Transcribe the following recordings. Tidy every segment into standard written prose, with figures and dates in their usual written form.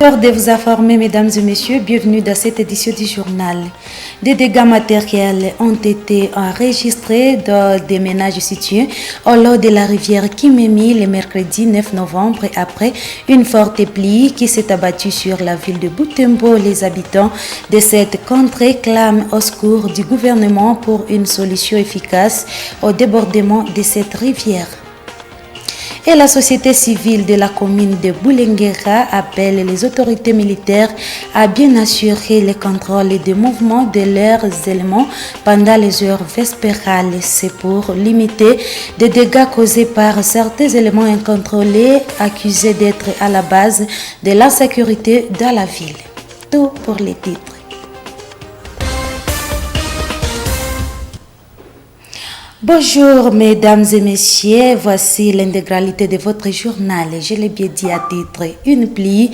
Fort de vous informer, mesdames et messieurs, bienvenue dans cette édition du journal. Des dégâts matériels ont été enregistrés dans des ménages situés au long de la rivière Kimemi le mercredi 9 novembre après une forte pluie qui s'est abattue sur la ville de Butembo. Les habitants de cette contrée clament au secours du gouvernement pour une solution efficace au débordement de cette rivière. Et la société civile de la commune de Bulengera appelle les autorités militaires à bien assurer le contrôle des mouvements de leurs éléments pendant les heures vespérales. C'est pour limiter des dégâts causés par certains éléments incontrôlés accusés d'être à la base de l'insécurité dans la ville. Tout pour les titres. Bonjour mesdames et messieurs, voici l'intégralité de votre journal. Je l'ai bien dit à titre, une pluie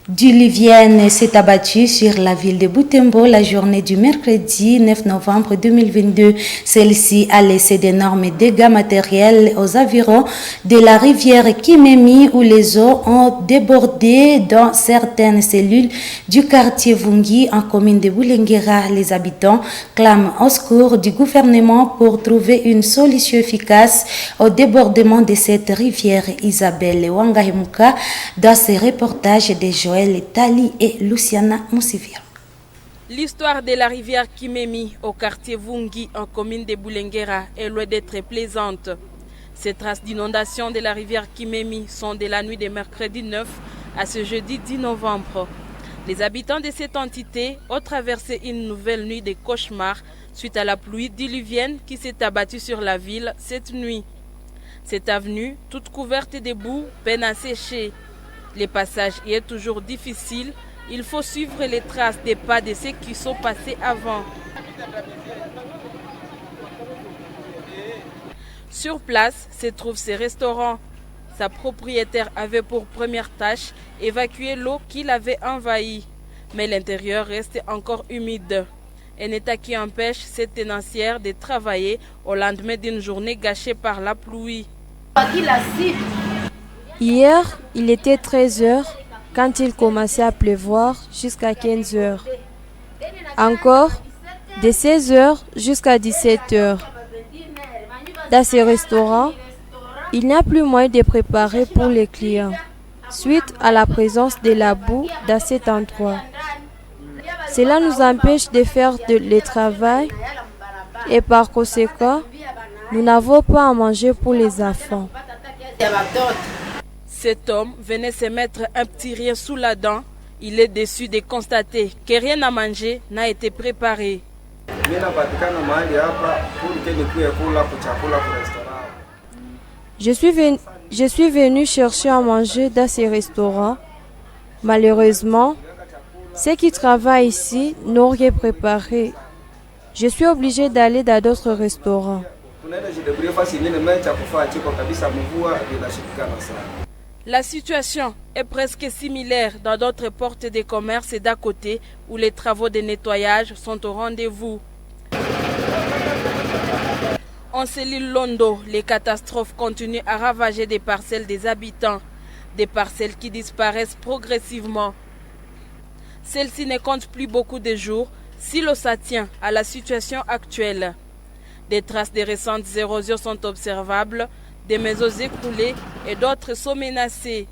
diluvienne s'est abattue sur la ville de Butembo la journée du mercredi 9 novembre 2022. Celle-ci a laissé d'énormes dégâts matériels aux environs de la rivière Kimemi où les eaux ont débordé dans certaines cellules du quartier Vungi en commune de Bulengera. Les habitants clament au secours du gouvernement pour trouver une solution efficace au débordement de cette rivière. Isabelle Wangahemuka dans ses reportages de Joël Tali et Luciana Moussivir. L'histoire de la rivière Kimemi au quartier Vungi en commune de Bulengera est loin d'être plaisante. Ces traces d'inondation de la rivière Kimemi sont de la nuit de mercredi 9 à ce jeudi 10 novembre. Les habitants de cette entité ont traversé une nouvelle nuit de cauchemar suite à la pluie diluvienne qui s'est abattue sur la ville cette nuit. Cette avenue, toute couverte de boue, peine à sécher. Le passage y est toujours difficile. Il faut suivre les traces des pas de ceux qui sont passés avant. Sur place se trouvent ces restaurants. Sa propriétaire avait pour première tâche évacuer l'eau qui l'avait envahi. Mais l'intérieur reste encore humide. Un état qui empêche cette tenancière de travailler au lendemain d'une journée gâchée par la pluie. Hier, il était 13 h quand il commençait à pleuvoir jusqu'à 15 h. Encore, de 16 h jusqu'à 17 h. Dans ces restaurants, il n'y a plus moyen de préparer pour les clients, suite à la présence de la boue dans cet endroit. Cela nous empêche de faire le travail et par conséquent, nous n'avons pas à manger pour les enfants. Cet homme venait se mettre un petit rien sous la dent. Il est déçu de constater que rien à manger n'a été préparé. Je suis venu chercher à manger dans ces restaurants. Malheureusement, ceux qui travaillent ici n'ont rien préparé. Je suis obligé d'aller dans d'autres restaurants. La situation est presque similaire dans d'autres portes de commerce d'à côté où les travaux de nettoyage sont au rendez-vous. En cellule Londo, les catastrophes continuent à ravager des parcelles des habitants, des parcelles qui disparaissent progressivement. Celles-ci ne comptent plus beaucoup de jours si l'on s'attient à la situation actuelle. Des traces de récentes érosions sont observables, des maisons écroulées et d'autres sont menacées.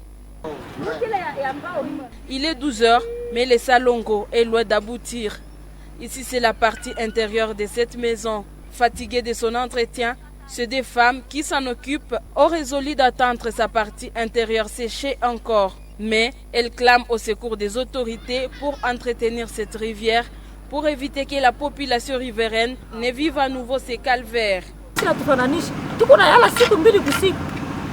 Il est 12 h, mais le salongo est loin d'aboutir. Ici, c'est la partie intérieure de cette maison. Fatiguée de son entretien, ces deux femmes qui s'en occupent ont résolu d'attendre sa partie intérieure sécher encore. Mais elles clament au secours des autorités pour entretenir cette rivière, pour éviter que la population riveraine ne vive à nouveau ces calvaires. Tukunalala siku mbili kusiku,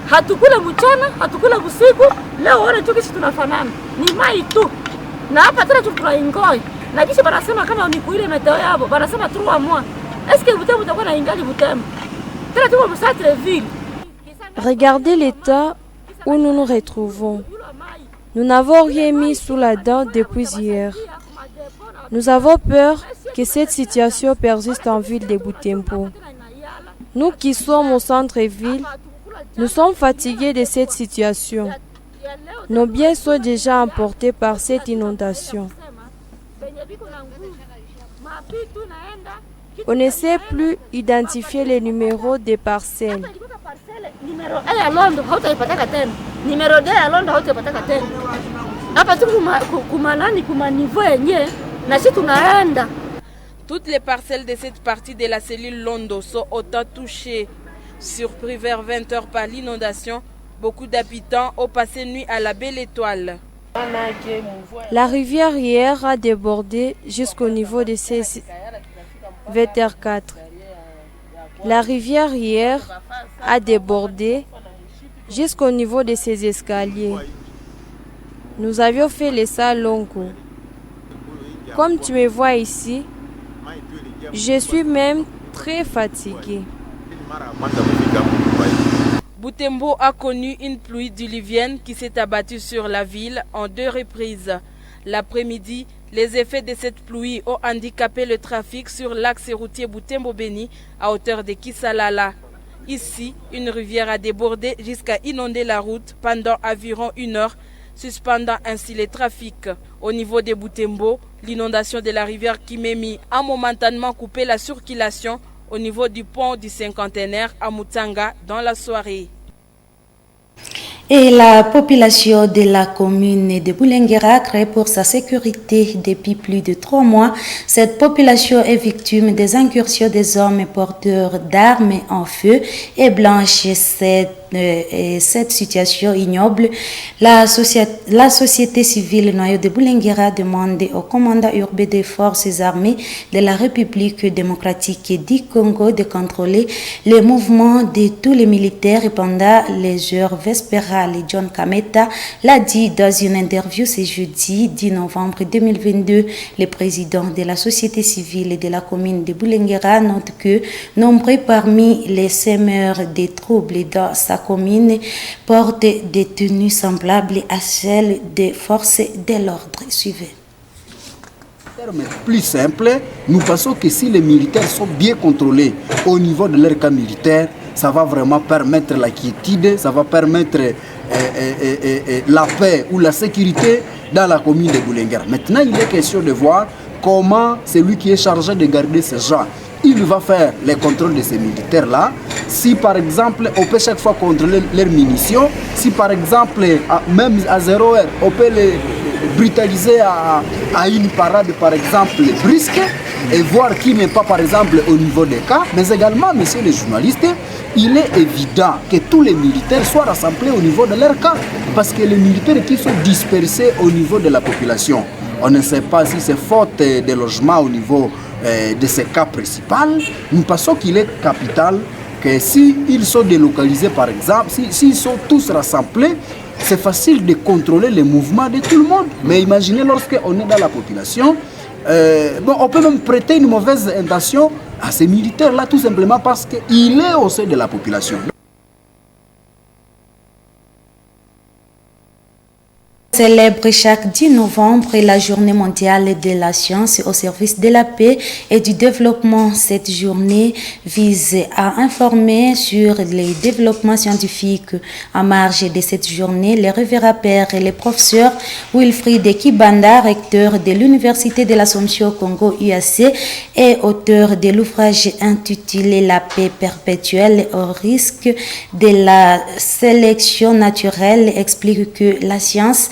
hatukula mchana, hatukula usiku. Leo wana tu kisi tunafanana ni mai tu, na hapa tena tunaingoi na kisha wanasema kama ni kuile meteo yao, wanasema 3 mois. Est-ce que Butembo utakuwa na ingali Butembo tena tuko msatre ville? Regardez l'état où nous nous retrouvons. Nous n'avons rien mis sous la dent depuis hier. Nous avons peur que cette situation persiste en ville de Butembo. Nous qui sommes au centre-ville, Nous sommes fatigués de cette situation. Nos biens sont déjà emportés par cette inondation. On ne sait plus identifier les numéros des parcelles. Numéro 1 ya Londo hautaipataka tena. Numéro 2 ya Londo hautaipataka tena. Hapa tu kuma niveau yenye na sisi tunaenda. Toutes les parcelles de cette partie de la cellule Londo sont autant touchées. Surpris vers 20 h par l'inondation, beaucoup d'habitants ont passé nuit à la Belle Étoile. La rivière hier a débordé jusqu'au niveau de ces VTR4. La rivière hier a débordé jusqu'au niveau de ces escaliers. Nous avions fait les salons. Comme tu me vois ici, je suis même très fatigué. Butembo a connu une pluie diluvienne qui s'est abattue sur la ville en 2 reprises. L'après-midi, les effets de cette pluie ont handicapé le trafic sur l'axe routier Butembo-Beni à hauteur de Kisalala. Ici, une rivière a débordé jusqu'à inonder la route pendant environ 1 heure, suspendant ainsi les trafics. Au niveau de Butembo, l'inondation de la rivière Kimemi a momentanément coupé la circulation au niveau du pont du cinquantenaire à Mutanga dans la soirée. Et la population de la commune de Boulenguera crée pour sa sécurité depuis plus de 3 mois. Cette population est victime des incursions des hommes porteurs d'armes en feu et blanche. Cette situation ignoble, la société civile noyau de Boulenguera demande au commandant urbain des forces armées de la République démocratique du Congo de contrôler les mouvements de tous les militaires pendant les heures vespérales. John Kameta l'a dit dans une interview ce jeudi 10 novembre 2022. Le président de la société civile de la commune de Boulenguera note que nombreux parmi les semeurs des troubles dans sa commune portent des tenues semblables à celles des forces de l'ordre. Suivez. Plus simple, nous pensons que si les militaires sont bien contrôlés au niveau de leur camp militaire, ça va vraiment permettre la quiétude, ça va permettre la paix ou la sécurité dans la commune de Boulenguera. Maintenant, il est question de voir comment celui qui est chargé de garder ces gens, il va faire les contrôles de ces militaires-là. Si par exemple, on peut chaque fois contrôler leurs munitions, si par exemple, même à 0 heure, on peut les brutaliser à une parade par exemple brusque et voir qui n'est pas par exemple au niveau des cas, mais également, messieurs les journalistes, il est évident que tous les militaires soient rassemblés au niveau de leur camp, parce que les militaires qui sont dispersés au niveau de la population, on ne sait pas si c'est faute de logement au niveau de ces cas principaux. Nous pensons qu'il est capital que s'ils sont délocalisés par exemple, s'ils sont tous rassemblés, c'est facile de contrôler les mouvements de tout le monde. Mais imaginez lorsqu'on est dans la population, on peut même prêter une mauvaise intention à ces militaires-là tout simplement parce qu'il est au sein de la population. Célèbre chaque 10 novembre la journée mondiale de la science au service de la paix et du développement. Cette journée vise à informer sur les développements scientifiques. En marge de cette journée, le révérend père et le professeur Wilfried Kibanda, recteur de l'Université de l'Assomption au Congo UAC et auteur de l'ouvrage intitulé La paix perpétuelle au risque de la sélection naturelle, explique que la science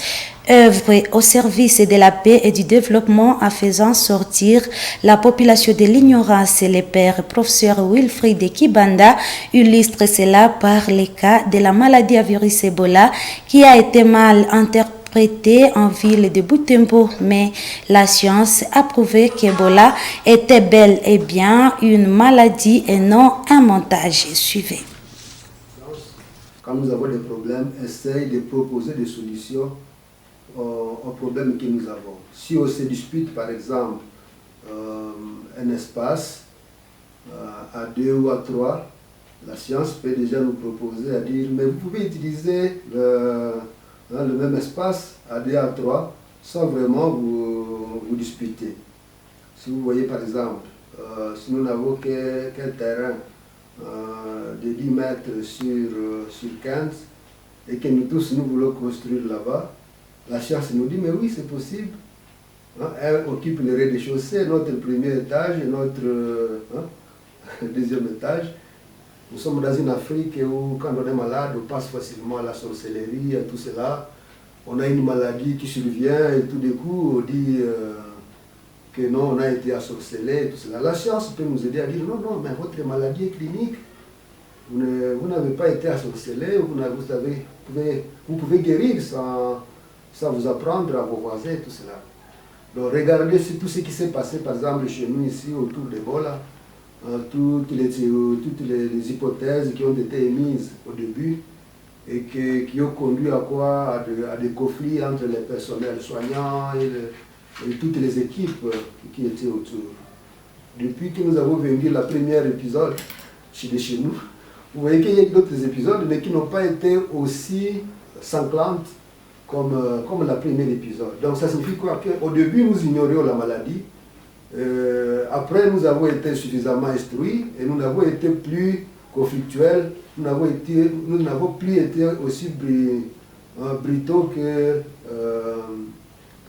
œuvre au service de la paix et du développement en faisant sortir la population de l'ignorance. Le père professeur Wilfried Kibanda illustre cela par le cas de la maladie à virus Ebola qui a été mal interprétée en ville de Butembo, mais la science a prouvé qu'Ebola était bel et bien une maladie et non un montage. Suivez. Quand nous avons des problèmes, essaye de proposer des solutions aux problèmes que nous avons. Si on se dispute par exemple un espace à 2 ou à 3, la science peut déjà nous proposer à dire mais vous pouvez utiliser le même espace à 2 à 3 sans vraiment vous disputer. Si vous voyez par exemple, si nous n'avons qu'un terrain de 10 mètres sur 15 et que nous tous nous voulons construire là-bas, la science nous dit mais oui c'est possible. Elle occupe le rez-de-chaussée, notre premier étage et notre deuxième étage. Nous sommes dans une Afrique où quand on est malade, on passe facilement à la sorcellerie, à tout cela. On a une maladie qui survient et tout d'un coup on dit que non, on a été assorcelé et tout cela. La science peut nous aider à dire non, mais votre maladie est clinique. Vous n'avez pas été assorcelé, vous pouvez guérir sans vous apprendre à vos voisins et tout cela. Donc regardez tout ce qui s'est passé par exemple chez nous ici autour d'Ebola, toutes les hypothèses qui ont été émises au début et qui ont conduit à quoi? À des conflits entre les personnels soignants et toutes les équipes qui étaient autour. Depuis que nous avons vécu le premier épisode chez nous, vous voyez qu'il y a d'autres épisodes mais qui n'ont pas été aussi sanglantes comme le premier épisode. Donc ça signifie quoi? Qu'au début nous ignorions la maladie, après nous avons été suffisamment instruits et nous n'avons été plus conflictuels, nous n'avons plus été aussi brutaux que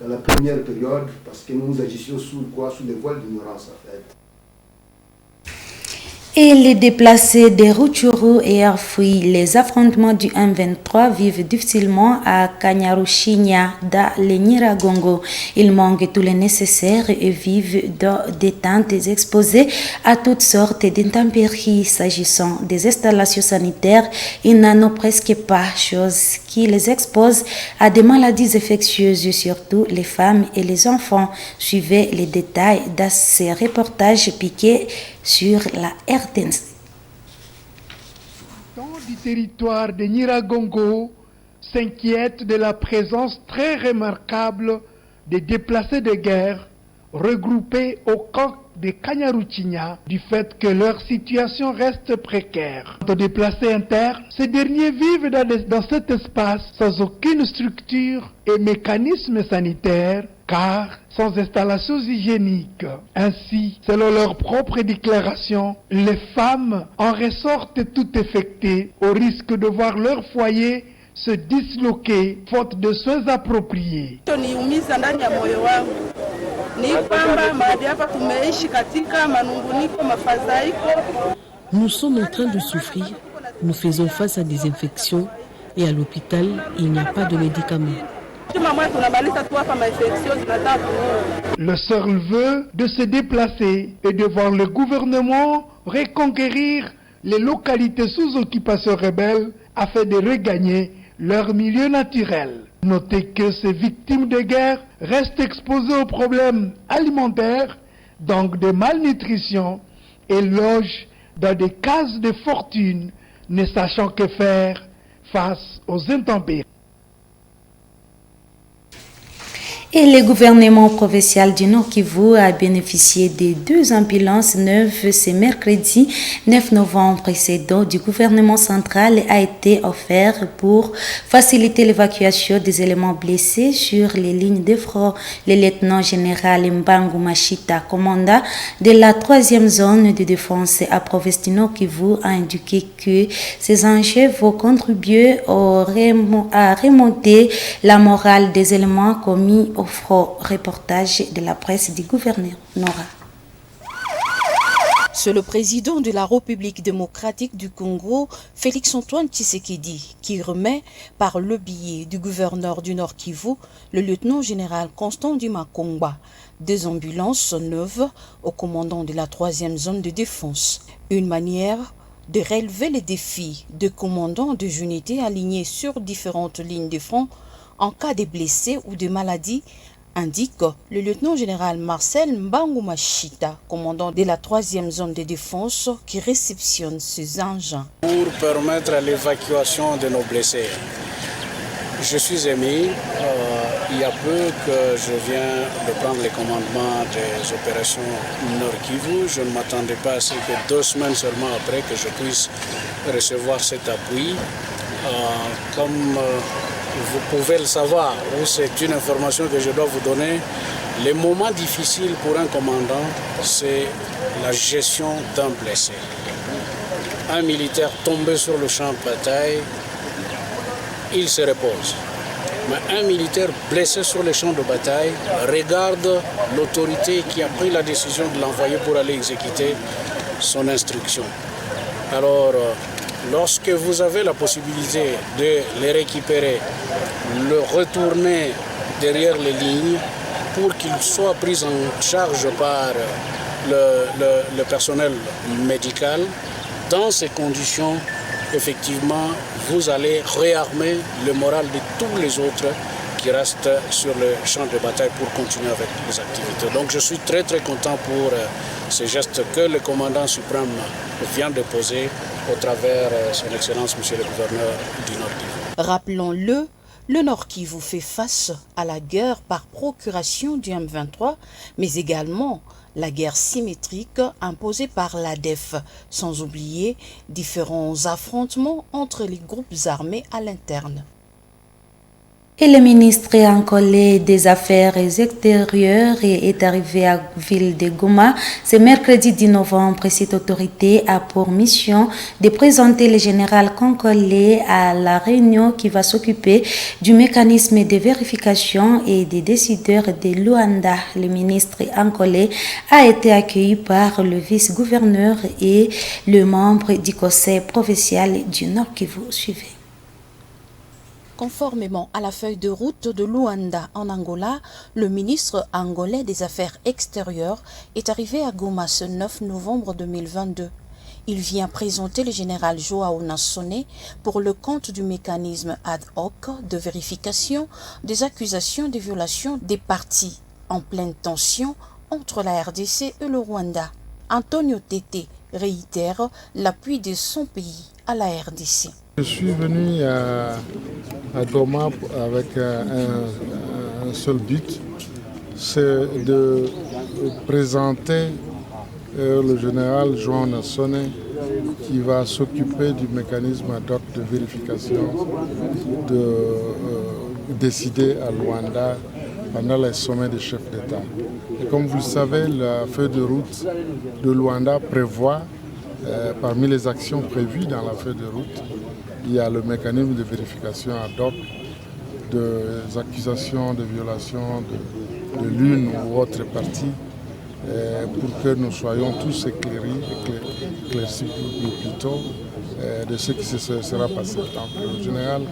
la première période parce que nous agissions sous le voile d'ignorance en fait. Et les déplacés des Rutshuru et Arfui, les affrontements du M23 vivent difficilement à Kanyaruchinya, dans le Nyiragongo. Ils manquent tout le nécessaire et vivent dans des tentes exposées à toutes sortes d'intempéries. S'agissant des installations sanitaires, ils n'en ont presque pas, chose qui les expose à des maladies infectieuses, surtout les femmes et les enfants. Suivez les détails dans ces reportages piqués sur la RTNC. Du territoire de Nyiragongo s'inquiète de la présence très remarquable des déplacés de guerre regroupés au camp de Kanyaruchinya du fait que leur situation reste précaire. Quant aux déplacés internes, ces derniers vivent dans cet espace sans aucune structure et mécanisme sanitaire car sans installations hygiéniques. Ainsi, selon leur propre déclaration, les femmes en ressortent toutes affectées au risque de voir leur foyer se disloquer faute de soins appropriés. Nous sommes en train de souffrir, nous faisons face à des infections et à l'hôpital, il n'y a pas de médicaments. Le seul vœu de se déplacer et de voir le gouvernement reconquérir les localités sous occupation rebelle afin de regagner leur milieu naturel. Notez que ces victimes de guerre restent exposées aux problèmes alimentaires, donc de malnutrition, et logent dans des cases de fortune, ne sachant que faire face aux intempéries. Et le gouvernement provincial du Nord Kivu a bénéficié de 2 ambulances neuves ce mercredi 9 novembre précédent du gouvernement central et a été offert pour faciliter l'évacuation des éléments blessés sur les lignes de front. Le lieutenant-général Mbangu Mashita, commandant de la 3e zone de défense à province du Nord Kivu, a indiqué que ces enjeux vont contribuer à remonter la morale des éléments commis au front. Reportage de la presse du gouverneur Nora. C'est le président de la République démocratique du Congo, Félix-Antoine Tshisekedi, qui remet par le biais du gouverneur du Nord Kivu, le lieutenant-général Constant Makomba, 2 ambulances neuves au commandant de la 3e zone de défense. Une manière de relever les défis de commandants de unités alignés sur différentes lignes de front en cas de blessés ou de maladies, indique le lieutenant-général Marcel Mbangu Mashita, commandant de la 3e zone de défense qui réceptionne ces engins. Pour permettre l'évacuation de nos blessés, je suis émis, il y a peu que je viens de prendre le commandement des opérations Nord Kivu. Je ne m'attendais pas à ce que 2 semaines seulement après que je puisse recevoir cet appui. Comme vous pouvez le savoir, c'est une information que je dois vous donner. Les moments difficiles pour un commandant, c'est la gestion d'un blessé. un militaire tombé sur le champ de bataille, il se repose. Mais un militaire blessé sur le champ de bataille regarde l'autorité qui a pris la décision de l'envoyer pour aller exécuter son instruction. Alors, lorsque vous avez la possibilité de les récupérer, le retourner derrière les lignes pour qu'ils soient pris en charge par le personnel médical, dans ces conditions, effectivement, vous allez réarmer le moral de tous les autres qui restent sur le champ de bataille pour continuer avec les activités. Donc je suis très content pour ces gestes que le commandant suprême vient de poser au travers son Excellence, Monsieur le Gouverneur du Nord Kivu. Rappelons-le, le Nord Kivu fait face à la guerre par procuration du M23, mais également la guerre symétrique imposée par l'ADF, sans oublier différents affrontements entre les groupes armés à l'interne. Et le ministre angolais des Affaires extérieures est arrivé à la ville de Goma ce mercredi 10 novembre. Cette autorité a pour mission de présenter le général congolais à la réunion qui va s'occuper du mécanisme de vérification et des décideurs de Luanda. Le ministre angolais a été accueilli par le vice-gouverneur et le membre du conseil provincial du Nord Kivu. Suivez. Conformément à la feuille de route de Luanda en Angola, le ministre angolais des Affaires extérieures est arrivé à Goma ce 9 novembre 2022. Il vient présenter le général Joao Nassone pour le compte du mécanisme ad hoc de vérification des accusations de violation des parties en pleine tension entre la RDC et le Rwanda. Antonio Tete réitère l'appui de son pays à la RDC. Je suis venu à Goma avec un seul but, c'est de présenter le général Joao Nassone qui va s'occuper du mécanisme ad hoc de vérification décidé à Luanda pendant les sommets des chefs d'État. Et comme vous le savez, la feuille de route de Luanda prévoit, parmi les actions prévues dans la feuille de route, il y a le mécanisme de vérification ad hoc des accusations de violation de l'une ou autre partie pour que nous soyons tous éclaircis plus tôt de ce qui se sera passé. Donc, le général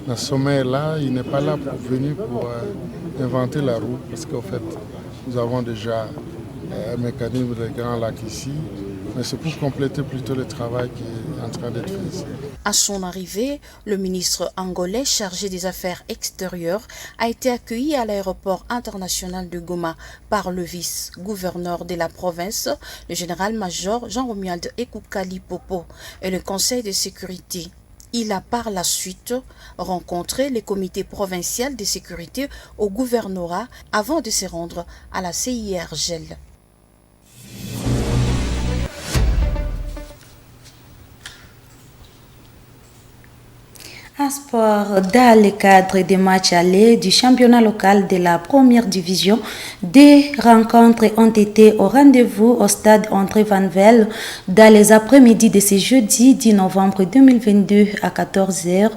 Nassone est là, il n'est pas là venu pour inventer la roue parce qu'en fait nous avons déjà un mécanisme de Grand Lac ici, mais c'est pour compléter plutôt le travail qui est en train d'être fait ici. À son arrivée, le ministre angolais chargé des Affaires extérieures a été accueilli à l'aéroport international de Goma par le vice-gouverneur de la province, le général-major Jean-Romuald Ekukali Popo, et le conseil de sécurité. Il a par la suite rencontré le comité provincial de sécurité au gouvernorat avant de se rendre à la CIRGL. Un sport dans le cadre des matchs allés du championnat local de la première division. Des rencontres ont été au rendez-vous au stade André Van Vel dans les après-midi de ce jeudi 10 novembre 2022 à 14h.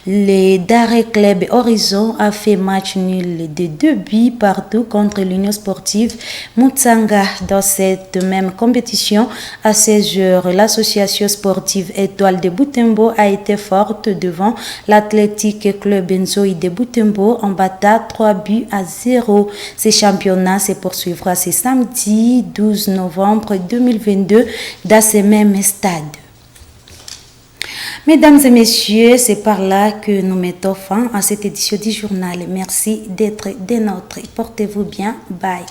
Le Daré Club Horizon a fait match nul de 2 buts partout contre l'Union sportive Mutsanga. Dans cette même compétition, à 16h, l'association sportive Étoile de Butembo a été forte devant l'Athletic Club Nzoi de Butembo en battant 3-0. Ce championnat se poursuivra ce samedi 12 novembre 2022 dans ce même stade. Mesdames et messieurs, c'est par là que nous mettons fin à cette édition du journal. Merci d'être des nôtres. Portez-vous bien. Bye.